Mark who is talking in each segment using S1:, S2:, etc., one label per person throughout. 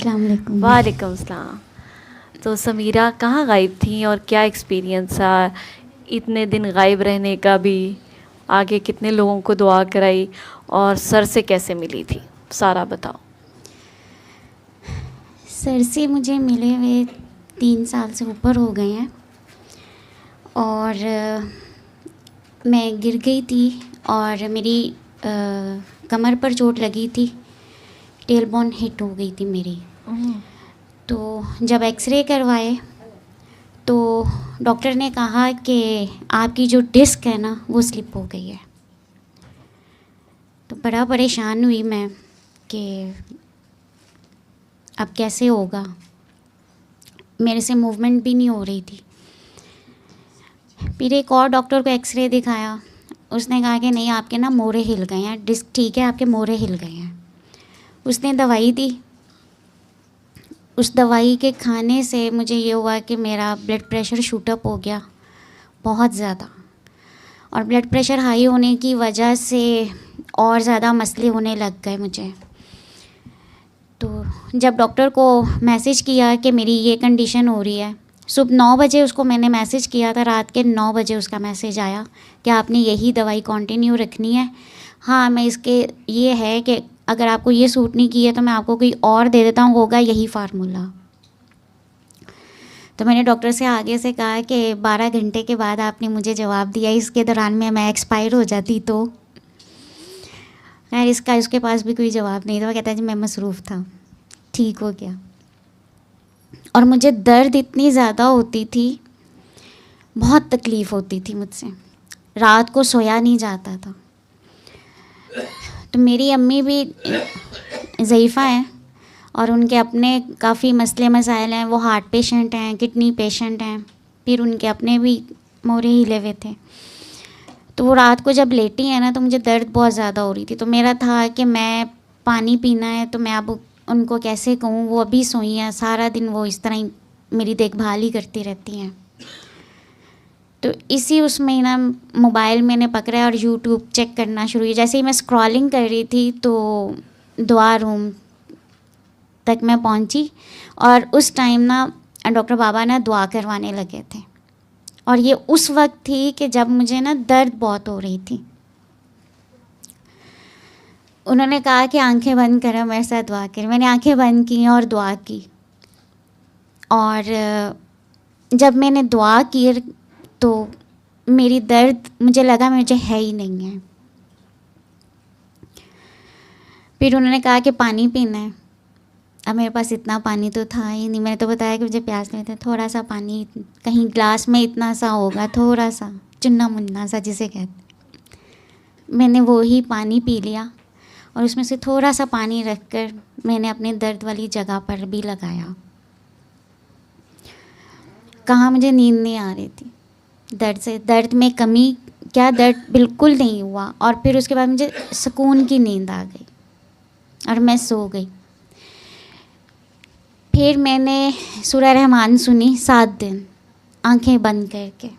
S1: अस्सलाम वालेकुम।
S2: वालेकुम सलाम। तो समीरा कहाँ गायब थी और क्या एक्सपीरियंस था इतने दिन गायब रहने का भी? आगे कितने लोगों को दुआ कराई और सर से कैसे मिली थी, सारा बताओ।
S1: सर से मुझे मिले हुए 3 साल से ऊपर हो गए हैं और मैं गिर गई थी और मेरी कमर पर चोट लगी थी, टेल बोन हिट हो गई थी मेरी। तो जब एक्सरे करवाए तो डॉक्टर ने कहा कि आपकी जो डिस्क है ना वो स्लिप हो गई है। तो बड़ा परेशान हुई मैं कि अब कैसे होगा, मेरे से मूवमेंट भी नहीं हो रही थी। फिर एक और डॉक्टर को एक्सरे दिखाया, उसने कहा कि नहीं आपके ना मोरे हिल गए हैं, डिस्क ठीक है आपके मोरे हिल गए हैं। उसने दवाई दी, उस दवाई के खाने से मुझे ये हुआ कि मेरा ब्लड प्रेशर शूट अप हो गया बहुत ज़्यादा, और ब्लड प्रेशर हाई होने की वजह से और ज़्यादा मसले होने लग गए मुझे। तो जब डॉक्टर को मैसेज किया कि मेरी ये कंडीशन हो रही है, सुबह 9 बजे उसको मैंने मैसेज किया था, रात के 9 बजे उसका मैसेज आया कि आपने यही दवाई कंटिन्यू रखनी है। हाँ, मैं इसके ये है कि अगर आपको ये सूट नहीं की है तो मैं आपको कोई और दे देता हूँ, होगा यही फार्मूला। तो मैंने डॉक्टर से आगे से कहा कि 12 घंटे के बाद आपने मुझे जवाब दिया, इसके दौरान में मैं एक्सपायर हो जाती तो। खैर इसका उसके पास भी कोई जवाब नहीं था, वो कहता है जी मैं मसरूफ़ था, ठीक हो गया। और मुझे दर्द इतनी ज़्यादा होती थी, बहुत तकलीफ़ होती थी मुझसे, रात को सोया नहीं जाता था। तो मेरी अम्मी भी ज़ईफ़ा हैं और उनके अपने काफ़ी मसले मसाइल हैं, वो हार्ट पेशेंट हैं, किडनी पेशेंट हैं, फिर उनके अपने भी मोरे हिले हुए थे। तो वो रात को जब लेटी है ना तो मुझे दर्द बहुत ज़्यादा हो रही थी। तो मेरा था कि मैं पानी पीना है तो मैं अब उनको कैसे कहूँ, वो अभी सोई हैं, सारा दिन वो इस तरह ही मेरी देखभाल ही करती रहती हैं। तो इसी उसमें ना मोबाइल मैंने पकड़ा और यूट्यूब चेक करना शुरू किया। जैसे ही मैं स्क्रॉलिंग कर रही थी तो दुआ रूम तक मैं पहुंची और उस टाइम ना डॉक्टर बाबा ना दुआ करवाने लगे थे, और ये उस वक्त थी कि जब मुझे ना दर्द बहुत हो रही थी। उन्होंने कहा कि आंखें बंद करो, मेरे साथ दुआ करें। मैंने आंखें बंद की और दुआ की, और जब मैंने दुआ की तो मेरी दर्द मुझे लगा मुझे है ही नहीं है। फिर उन्होंने कहा कि पानी पीना है। अब मेरे पास इतना पानी तो था ही नहीं, मैंने तो बताया कि मुझे प्यास नहीं थी। थोड़ा सा पानी, कहीं ग्लास में इतना सा होगा, थोड़ा सा चुन्ना मुन्ना सा जिसे कहते। मैंने वो ही पानी पी लिया और उसमें से थोड़ा सा पानी रखकर मैंने अपने दर्द वाली जगह पर भी लगाया। कहाँ मुझे नींद नहीं आ रही थी, दर्द से, दर्द में कमी क्या, दर्द बिल्कुल नहीं हुआ। और फिर उसके बाद मुझे सुकून की नींद आ गई और मैं सो गई। फिर मैंने सूरह रहमान सुनी 7 दिन आंखें बंद करके,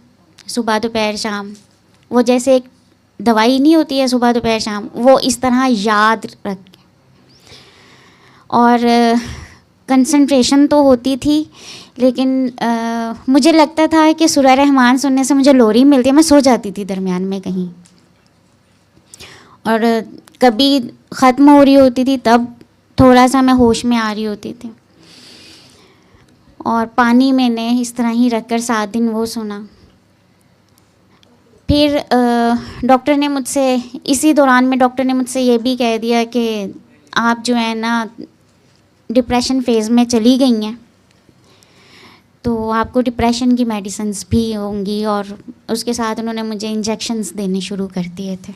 S1: सुबह दोपहर शाम। वो जैसे एक दवाई नहीं होती है सुबह दोपहर शाम, वो इस तरह याद रख के। और कंसंट्रेशन तो होती थी, लेकिन मुझे लगता था कि सूरह रहमान सुनने से मुझे लोरी मिलती है। मैं सो जाती थी दरमियान में कहीं, और कभी ख़त्म हो रही होती थी तब थोड़ा सा मैं होश में आ रही होती थी। और पानी मैंने इस तरह ही रखकर 7 दिन वो सुना। फिर डॉक्टर ने मुझसे, इसी दौरान में डॉक्टर ने मुझसे ये भी कह दिया कि आप जो है ना डिप्रेशन फेज़ में चली गई हैं, तो आपको डिप्रेशन की मेडिसिन्स भी होंगी। और उसके साथ उन्होंने मुझे इंजेक्शन्स देने शुरू कर दिए थे।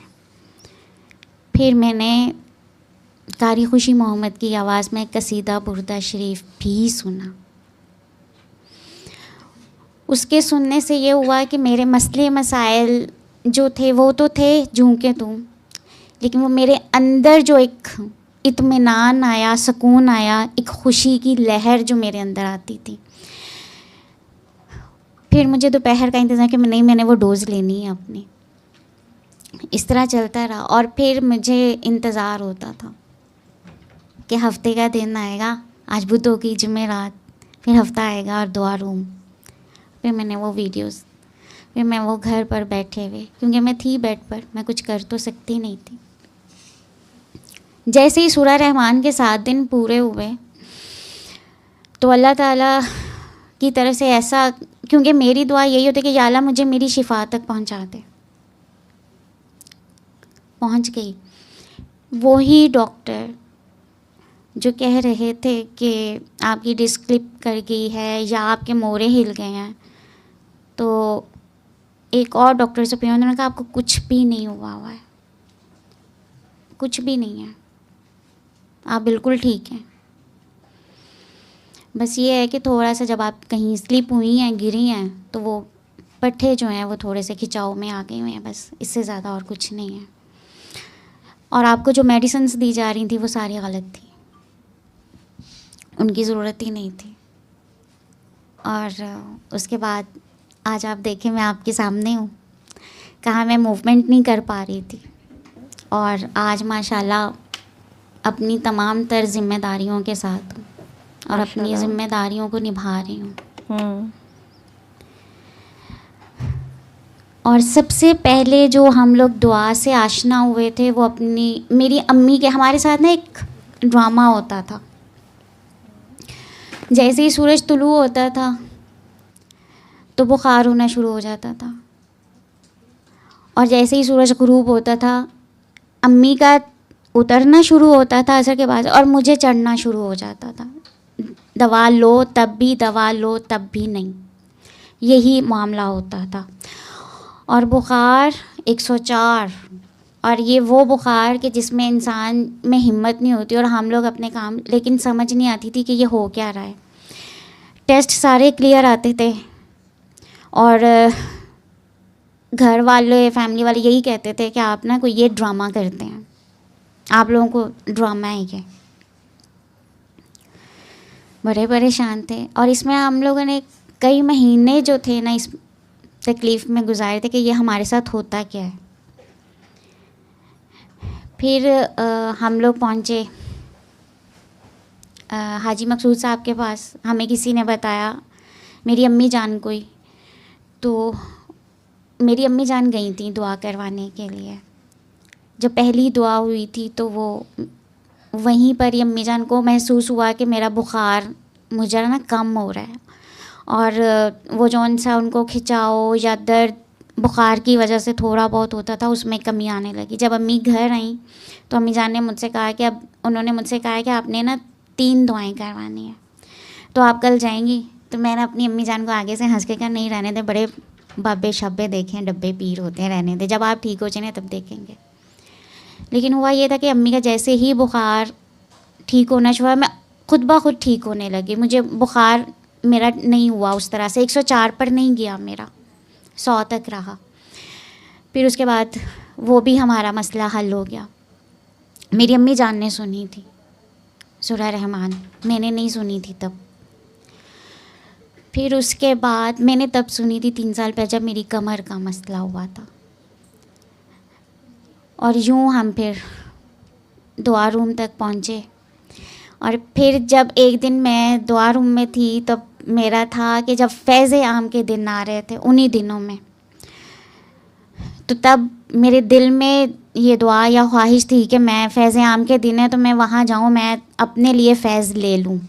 S1: फिर मैंने कारी खुशी मोहम्मद की आवाज़ में कसीदा बुर्दा शरीफ भी सुना। उसके सुनने से ये हुआ कि मेरे मसले मसाइल जो थे वो तो थे जूं के तूं, लेकिन वो मेरे अंदर जो एक इत्मीनान आया, सुकून आया, एक खुशी की लहर जो मेरे अंदर आती थी। फिर मुझे दोपहर का इंतज़ार कि नहीं, मैंने वो डोज़ लेनी है अपनी। इस तरह चलता रहा। और फिर मुझे इंतज़ार होता था कि हफ्ते का दिन आएगा, आज बुध होगी, जुमेरात, फिर हफ्ता आएगा और दुआ रूम। फिर मैंने वो वीडियोस, फिर मैं वो घर पर बैठे हुए, क्योंकि मैं थी बेड पर, मैं कुछ कर तो सकती नहीं थी। जैसे ही सूरह रहमान के 7 दिन पूरे हुए तो अल्लाह ताला की तरफ से ऐसा, क्योंकि मेरी दुआ यही होती है कि या अल्लाह मुझे मेरी शिफा तक पहुंचा दे। पहुंच गई। वही डॉक्टर जो कह रहे थे कि आपकी डिस्क क्लिप कर गई है या आपके मोरे हिल गए हैं, तो एक और डॉक्टर से पूछा, उन्होंने कहा आपको कुछ भी नहीं हुआ हुआ है, कुछ भी नहीं है, आप बिल्कुल ठीक हैं। बस ये है कि थोड़ा सा जब आप कहीं स्लिप हुई हैं, गिरी हैं, तो वो पट्टे जो हैं वो थोड़े से खिंचाव में आ गए हुए हैं, बस इससे ज़्यादा और कुछ नहीं है। और आपको जो मेडिसिन्स दी जा रही थी वो सारी गलत थी, उनकी ज़रूरत ही नहीं थी। और उसके बाद आज आप देखें, मैं आपके सामने हूँ, कहाँ मैं मूवमेंट नहीं कर पा रही थी, और आज माशाल्लाह अपनी तमाम तर जिम्मेदारियों के साथ हूँ और अपनी
S2: माशाल्लाह।
S1: जिम्मेदारियों को निभा रही हूँ।
S2: हम्म।
S1: और सबसे पहले जो हम लोग दुआ से आशना हुए थे वो अपनी मेरी अम्मी के, हमारे साथ ना एक ड्रामा होता था। जैसे ही सूरज तुलू होता था तो बुखार होना शुरू हो जाता था, और जैसे ही सूरज गुरूब होता था अम्मी का उतरना शुरू होता था असर के बाद, और मुझे चढ़ना शुरू हो जाता था। दवा लो तब भी, दवा लो तब भी नहीं, यही मामला होता था। और बुखार 104, और ये वो बुखार कि जिसमें इंसान में हिम्मत नहीं होती, और हम लोग अपने काम, लेकिन समझ नहीं आती थी कि ये हो क्या रहा है। टेस्ट सारे क्लियर आते थे, और घर वाले, फैमिली वाले यही कहते थे कि आप ना कोई ये ड्रामा करते हैं, आप लोगों को ड्रामा है ये। बड़े परेशान थे, और इसमें हम लोगों ने कई महीने जो थे ना इस तकलीफ़ में गुजारे थे कि ये हमारे साथ होता क्या है। फिर हम लोग पहुँचे हाजी मकसूद साहब के पास। हमें किसी ने बताया, मेरी अम्मी जान कोई, तो मेरी अम्मी जान गई थी दुआ करवाने के लिए। जब पहली दुआ हुई थी तो वो वहीं पर ही अम्मी जान को महसूस हुआ कि मेरा बुखार मुझे ना कम हो रहा है, और वो जौन सा उनको खिंचाव या दर्द बुखार की वजह से थोड़ा बहुत होता था उसमें कमी आने लगी। जब अम्मी घर आई तो अम्मी जान ने मुझसे कहा कि अब उन्होंने मुझसे कहा कि आपने ना 3 दुआएं करवानी है, तो आप कल जाएंगी। तो मैंने अपनी अम्मी जान को आगे से हंस के कहा, नहीं रहने दे, बड़े बाबे शब्बे देखें, डब्बे पीर होते हैं, रहने दे, जब आप ठीक हो जाए तब देखेंगे। लेकिन हुआ ये था कि अम्मी का जैसे ही बुखार ठीक होना शुरू हुआ, मैं खुद ब खुद ठीक होने लगी। मुझे बुखार मेरा नहीं हुआ उस तरह से, 104 पर नहीं गया मेरा, 100 तक रहा। फिर उसके बाद वो भी हमारा मसला हल हो गया। मेरी अम्मी जान ने सुनी थी सूरह रहमान, मैंने नहीं सुनी थी तब। फिर उसके बाद मैंने तब सुनी थी 3 साल पहले, जब मेरी कमर का मसला हुआ था। और यूँ हम फिर दुआ रूम तक पहुँचे। और फिर जब एक दिन मैं दुआ रूम में थी तो मेरा था कि जब फैज़ आम के दिन आ रहे थे उन्हीं दिनों में, तो तब मेरे दिल में ये दुआ या ख्वाहिश थी कि मैं फैज़ आम के दिन है तो मैं वहाँ जाऊँ, मैं अपने लिए फैज़ ले लूँ।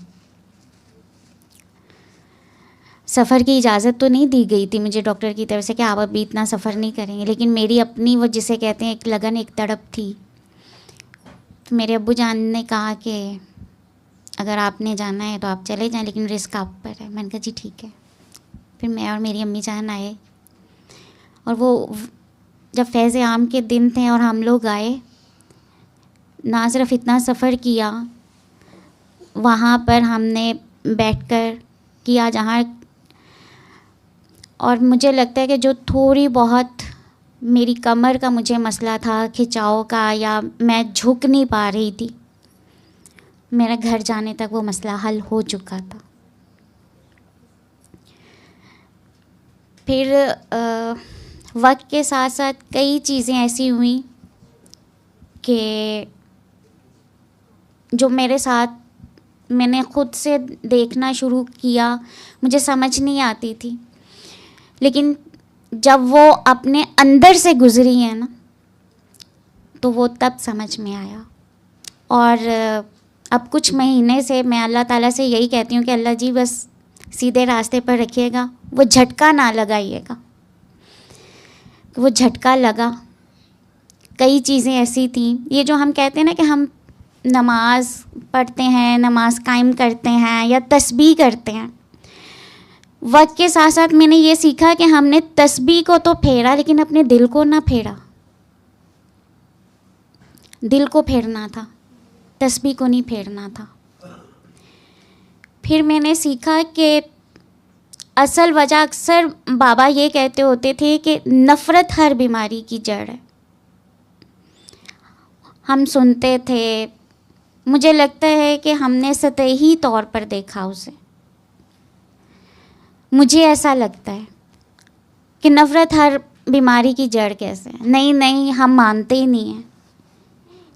S1: सफ़र की इजाज़त तो नहीं दी गई थी मुझे डॉक्टर की तरफ से कि आप अभी इतना सफ़र नहीं करेंगे, लेकिन मेरी अपनी वो जिसे कहते हैं एक लगन, एक तड़प थी। तो मेरे अब्बू जान ने कहा कि अगर आपने जाना है तो आप चले जाएं, लेकिन रिस्क आप पर है। मैंने कहा जी ठीक है। फिर मैं और मेरी अम्मी जान आए, और वो जब फैज़ आम के दिन थे और हम लोग आए, ना सिर्फ इतना सफ़र किया, वहाँ पर हमने बैठकर किया जहाँ, और मुझे लगता है कि जो थोड़ी बहुत मेरी कमर का मुझे मसला था, खिंचाव का, या मैं झुक नहीं पा रही थी, मेरा घर जाने तक वो मसला हल हो चुका था। फिर वक्त के साथ साथ कई चीज़ें ऐसी हुई कि जो मेरे साथ मैंने खुद से देखना शुरू किया, मुझे समझ नहीं आती थी, लेकिन जब वो अपने अंदर से गुजरी है ना, तो वो तब समझ में आया। और अब कुछ महीने से मैं अल्लाह ताला से यही कहती हूँ कि अल्लाह जी बस सीधे रास्ते पर रखिएगा, वो झटका ना लगाइएगा। वो झटका लगा। कई चीज़ें ऐसी थी, ये जो हम कहते हैं ना कि हम नमाज पढ़ते हैं, नमाज कायम करते हैं या तस्बीह करते हैं, वक्त के साथ साथ मैंने ये सीखा कि हमने तस्बीह को तो फेरा, लेकिन अपने दिल को ना फेरा। दिल को फेरना था, तस्बीह को नहीं फेरना था। फिर मैंने सीखा कि असल वजह, अक्सर बाबा ये कहते होते थे कि नफ़रत हर बीमारी की जड़ है। हम सुनते थे, मुझे लगता है कि हमने सतही तौर पर देखा उसे। मुझे ऐसा लगता है कि नफ़रत हर बीमारी की जड़ कैसे है। नहीं, हम मानते ही नहीं हैं,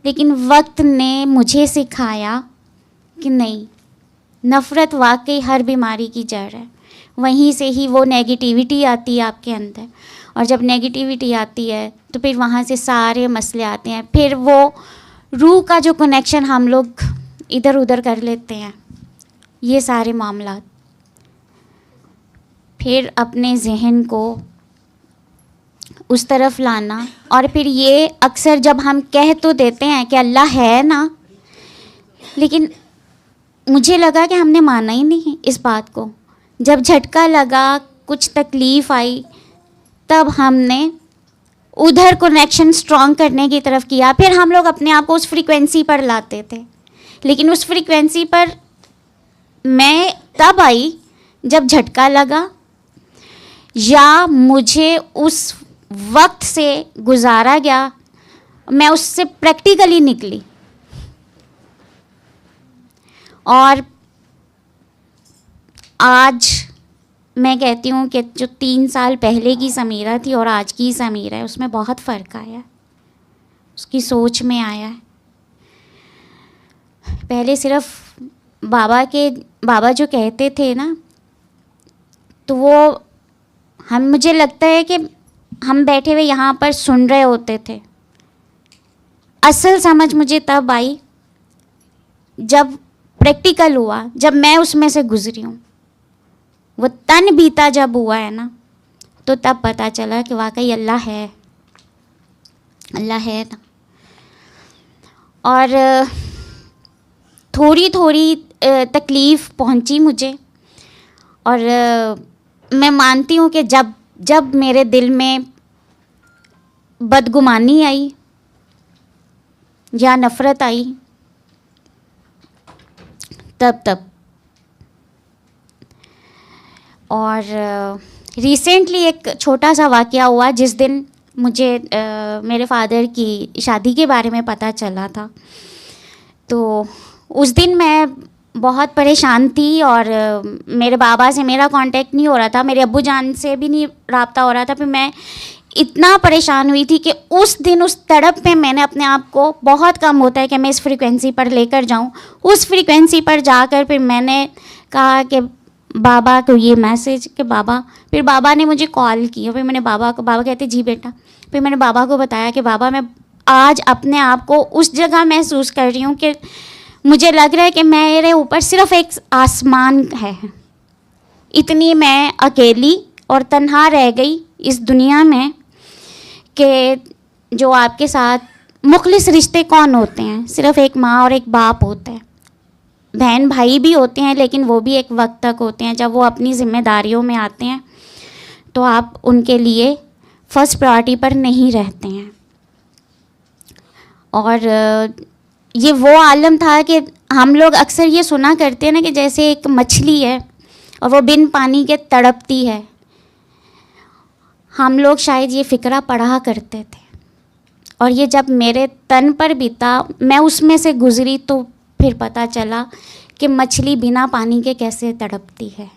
S1: लेकिन वक्त ने मुझे सिखाया कि नहीं, नफ़रत वाकई हर बीमारी की जड़ है। वहीं से ही वो नेगेटिविटी आती है आपके अंदर, और जब नेगेटिविटी आती है तो फिर वहाँ से सारे मसले आते हैं। फिर वो रूह का जो कनेक्शन हम लोग इधर उधर कर लेते हैं, ये सारे मामला। फिर अपने जहन को उस तरफ लाना, और फिर ये अक्सर जब हम कह तो देते हैं कि अल्लाह है ना, लेकिन मुझे लगा कि हमने माना ही नहीं इस बात को। जब झटका लगा, कुछ तकलीफ़ आई, तब हमने उधर कनेक्शन स्ट्रॉन्ग करने की तरफ किया। फिर हम लोग अपने आप को उस फ्रीक्वेंसी पर लाते थे, लेकिन उस फ्रीक्वेंसी पर मैं तब आई जब झटका लगा, या मुझे उस वक्त से गुजारा गया, मैं उससे प्रैक्टिकली निकली। और आज मैं कहती हूँ कि जो 3 साल पहले की समीरा थी और आज की समीरा है, उसमें बहुत फ़र्क आया है, उसकी सोच में आया है। पहले सिर्फ बाबा जो कहते थे ना, तो वो मुझे लगता है कि हम बैठे हुए यहाँ पर सुन रहे होते थे। असल समझ मुझे तब आई जब प्रैक्टिकल हुआ, जब मैं उसमें से गुजरी हूँ। वो तन बीता जब हुआ है ना, तो तब पता चला कि वाकई अल्लाह है, अल्लाह है ना। और थोड़ी थोड़ी तकलीफ़ पहुँची मुझे, और मैं मानती हूँ कि जब मेरे दिल में बदगुमानी आई या नफ़रत आई, तब और रिसेंटली एक छोटा सा वाक़या हुआ, जिस दिन मुझे मेरे फादर की शादी के बारे में पता चला था। तो उस दिन मैं बहुत परेशान थी, और मेरे बाबा से मेरा कांटेक्ट नहीं हो रहा था, मेरे अब्बू जान से भी नहीं रब्ता हो रहा था। फिर मैं इतना परेशान हुई थी कि उस दिन उस तड़प पे मैंने अपने आप को, बहुत कम होता है कि मैं इस फ्रीक्वेंसी पर लेकर जाऊं, उस फ्रीक्वेंसी पर जाकर फिर मैंने कहा कि बाबा को ये मैसेज कि बाबा, फिर बाबा ने मुझे कॉल किया। फिर मैंने बाबा कहते जी बेटा। फिर मैंने बाबा को बताया कि बाबा, मैं आज अपने आप को उस जगह महसूस कर रही हूँ कि मुझे लग रहा है कि मेरे ऊपर सिर्फ एक आसमान है। इतनी मैं अकेली और तन्हा रह गई इस दुनिया में कि जो आपके साथ मुखलिस रिश्ते कौन होते हैं, सिर्फ एक माँ और एक बाप होता है। बहन भाई भी होते हैं, लेकिन वो भी एक वक्त तक होते हैं। जब वो अपनी जिम्मेदारियों में आते हैं तो आप उनके लिए फर्स्ट प्रायोरिटी पर नहीं रहते हैं। और ये वो आलम था कि हम लोग अक्सर ये सुना करते हैं ना कि जैसे एक मछली है और वो बिन पानी के तड़पती है। हम लोग शायद ये फ़िक्रा पढ़ा करते थे, और ये जब मेरे तन पर बीता, मैं उसमें से गुज़री, तो फिर पता चला कि मछली बिना पानी के कैसे तड़पती है।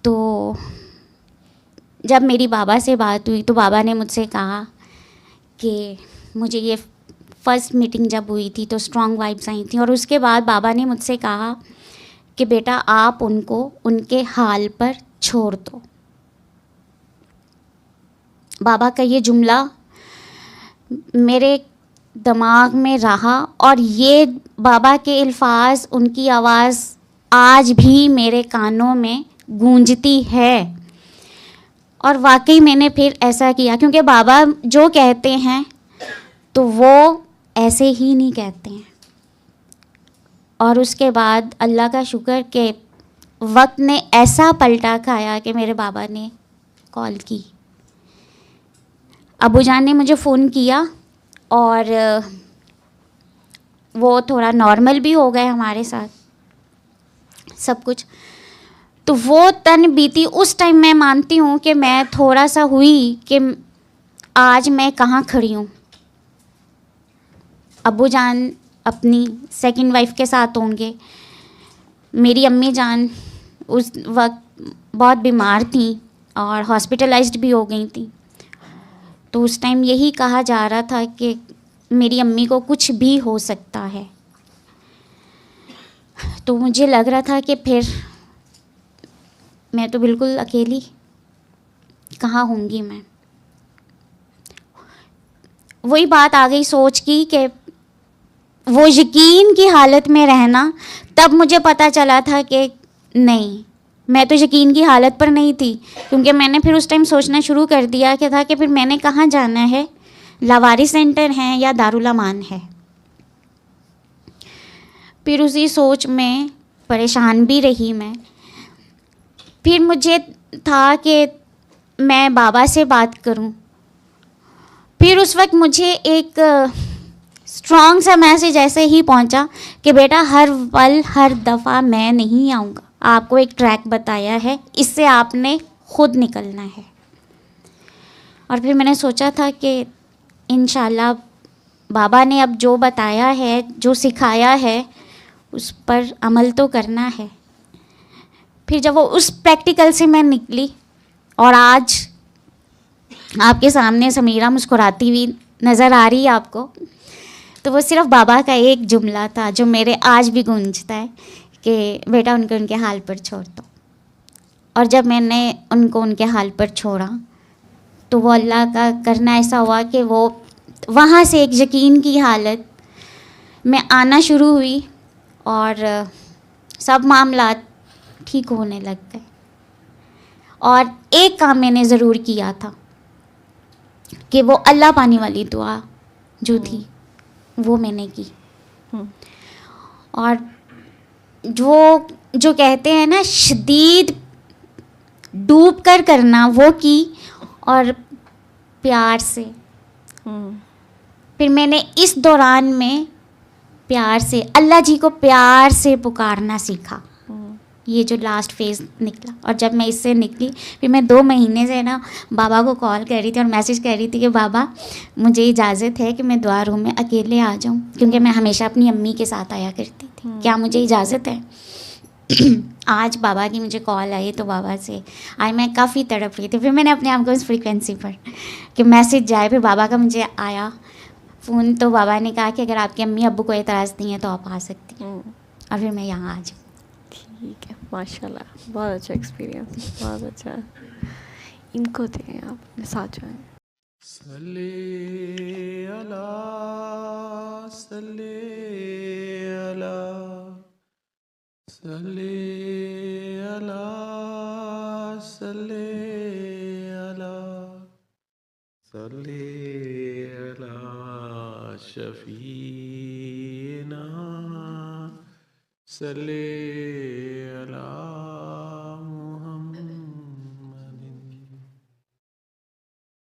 S1: तो जब मेरी बाबा से बात हुई तो बाबा ने मुझसे कहा कि मुझे ये फर्स्ट मीटिंग जब हुई थी तो स्ट्रॉन्ग वाइब्स आई थी, और उसके बाद बाबा ने मुझसे कहा कि बेटा आप उनको उनके हाल पर छोड़ दो। बाबा का ये जुमला मेरे दिमाग में रहा, और ये बाबा के अल्फाज, उनकी आवाज़ आज भी मेरे कानों में गूंजती है। और वाकई मैंने फिर ऐसा किया, क्योंकि बाबा जो कहते हैं तो वो ऐसे ही नहीं कहते हैं। और उसके बाद अल्लाह का शुक्र कि वक्त ने ऐसा पलटा खाया कि मेरे बाबा ने कॉल की, अबू जान ने मुझे फ़ोन किया, और वो थोड़ा नॉर्मल भी हो गए हमारे साथ सब कुछ। तो वो तन बीती उस टाइम मैं मानती हूँ कि मैं थोड़ा सा हुई कि आज मैं कहाँ खड़ी हूँ। अब्बू जान अपनी सेकंड वाइफ के साथ होंगे, मेरी अम्मी जान उस वक्त बहुत बीमार थी और हॉस्पिटलाइज्ड भी हो गई थी। तो उस टाइम यही कहा जा रहा था कि मेरी अम्मी को कुछ भी हो सकता है। तो मुझे लग रहा था कि फिर मैं तो बिल्कुल अकेली कहाँ होंगी मैं। वही बात आ गई सोच की कि वो यकीन की हालत में रहना। तब मुझे पता चला था कि नहीं, मैं तो यकीन की हालत पर नहीं थी, क्योंकि मैंने फिर उस टाइम सोचना शुरू कर दिया कि था कि फिर मैंने कहाँ जाना है, लावारी सेंटर है या दारुल अमान है। फिर उसी सोच में परेशान भी रही मैं। फिर मुझे था कि मैं बाबा से बात करूं। फिर उस वक्त मुझे एक स्ट्रॉन्ग सा मैसेज ऐसे ही पहुंचा कि बेटा हर पल हर दफ़ा मैं नहीं आऊँगा, आपको एक ट्रैक बताया है, इससे आपने खुद निकलना है। और फिर मैंने सोचा था कि इंशाल्लाह बाबा ने अब जो बताया है, जो सिखाया है, उस पर अमल तो करना है। फिर जब वो उस प्रैक्टिकल से मैं निकली और आज आपके सामने समीरा मुस्कुराती हुई नज़र आ रही है आपको, तो वो सिर्फ बाबा का एक जुमला था जो मेरे आज भी गूंजता है कि बेटा उनको उनके हाल पर छोड़ दो। और जब मैंने उनको उनके हाल पर छोड़ा तो वो अल्लाह का करना ऐसा हुआ कि वो वहाँ से एक यकीन की हालत में आना शुरू हुई और सब मामला ठीक होने लग गए। और एक काम मैंने ज़रूर किया था कि वो अल्लाह पानी वाली दुआ जो थी वो मैंने की। और जो कहते हैं ना शदीद डूब कर करना, वो की और प्यार से। फिर मैंने इस दौरान में प्यार से अल्लाह जी को प्यार से पुकारना सीखा। ये जो लास्ट फेज़ निकला, और जब मैं इससे निकली फिर मैं 2 महीने से ना बाबा को कॉल कर रही थी और मैसेज कर रही थी कि बाबा मुझे इजाज़त है कि मैं दुआ रूम में अकेले आ जाऊं, क्योंकि मैं हमेशा अपनी अम्मी के साथ आया करती थी। क्या मुझे इजाज़त है? आज बाबा की मुझे कॉल आई तो बाबा से आज मैं काफ़ी तड़प रही थी। फिर मैंने अपने आप को उस फ्रीक्वेंसी पर कि मैसेज जाए, फिर बाबा का मुझे आया फ़ोन, तो बाबा ने कहा कि अगर आपकी अम्मी अब्बू को एतराज़ नहीं है तो आप आ सकती हैं। और फिर मैं यहाँ आ जाऊँ।
S2: ठीक है, माशाल्लाह, बहुत अच्छा एक्सपीरियंस, बहुत अच्छा। इनको दें आप अपने साथ जाएं।
S3: सल्ले अला सल्ले अला सल्ले अला सल्ले अला सल्ले अला शफीना सल्ले